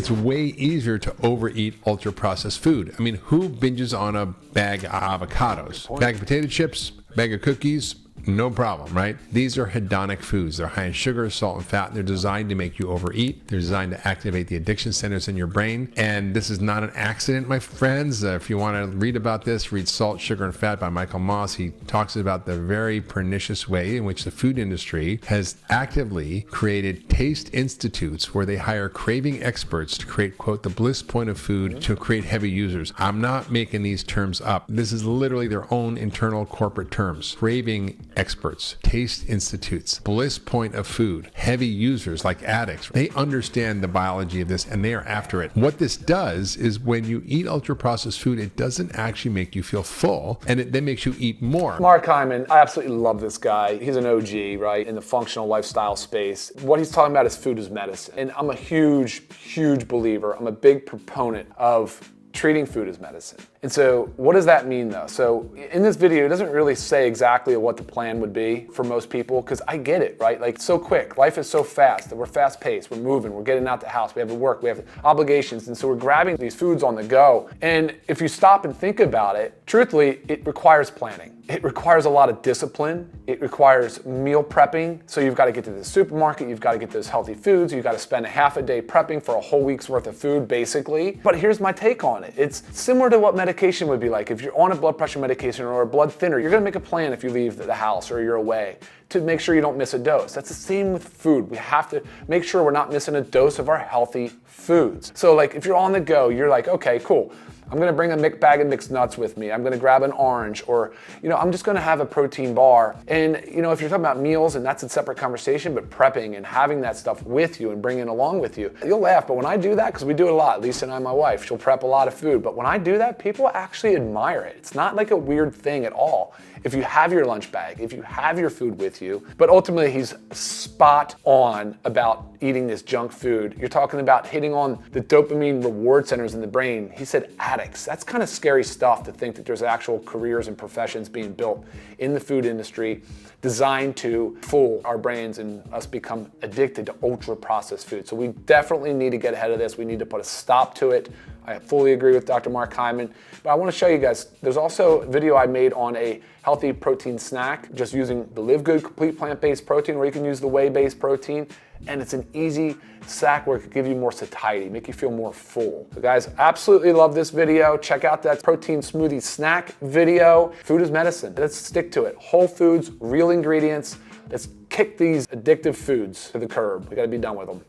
It's way easier to overeat ultra-processed food. I mean, who binges on a bag of avocados? Bag of potato chips? Bag of cookies? No problem, right? These are hedonic foods. They're high in sugar, salt, and fat. They're designed to make you overeat. They're designed to activate the addiction centers in your brain. And this is not an accident, my friends. If you want to read about this, read Salt, Sugar, and Fat by Michael Moss. He talks about the very pernicious way in which the food industry has actively created taste institutes where they hire craving experts to create, quote, the bliss point of food to create heavy users. I'm not making these terms up. This is literally their own internal corporate terms. Craving experts, taste institutes, bliss point of food, heavy users like addicts. They understand the biology of this and they are after it. What this does is when you eat ultra-processed food, it doesn't actually make you feel full, and it then makes you eat more. Mark Hyman, I absolutely love this guy. He's an OG, right, in the functional lifestyle space. What he's talking about is food is medicine. And I'm a huge, huge believer. I'm a big proponent of treating food as medicine. And so what does that mean though? So in this video, it doesn't really say exactly what the plan would be for most people, because I get it, right? Like, so quick, life is so fast that we're fast paced, we're moving, we're getting out the house, we have to work, we have obligations. And so we're grabbing these foods on the go. And if you stop and think about it, truthfully, it requires planning. It requires a lot of discipline. It requires meal prepping. So you've got to get to the supermarket, you've got to get those healthy foods, you've got to spend a half a day prepping for a whole week's worth of food, basically. But here's my take on it. It's similar to what medication would be like. If you're on a blood pressure medication or a blood thinner, you're gonna make a plan if you leave the house or you're away to make sure you don't miss a dose. That's the same with food. We have to make sure we're not missing a dose of our healthy foods. So like if you're on the go, you're like, okay, cool. I'm gonna bring a bag of mixed nuts with me. I'm gonna grab an orange, or I'm just gonna have a protein bar. And if you're talking about meals, and that's a separate conversation, but prepping and having that stuff with you and bringing it along with you, you'll laugh. But when I do that, because we do it a lot, Lisa and I, my wife, she'll prep a lot of food. But when I do that, people actually admire it. It's not like a weird thing at all. If you have your lunch bag, if you have your food with you, but ultimately he's spot on about eating this junk food. You're talking about hitting on the dopamine reward centers in the brain. He said addicts. That's kind of scary stuff to think that there's actual careers and professions being built in the food industry designed to fool our brains and us become addicted to ultra processed food. So we definitely need to get ahead of this. We need to put a stop to it. I fully agree with Dr. Mark Hyman, but I want to show you guys, there's also a video I made on a healthy protein snack, just using the LiveGood complete plant-based protein, or you can use the whey-based protein, and it's an easy snack where it could give you more satiety, make you feel more full. So guys, absolutely love this video. Check out that protein smoothie snack video. Food is medicine. Let's stick to it. Whole foods, real ingredients. Let's kick these addictive foods to the curb. We got to be done with them.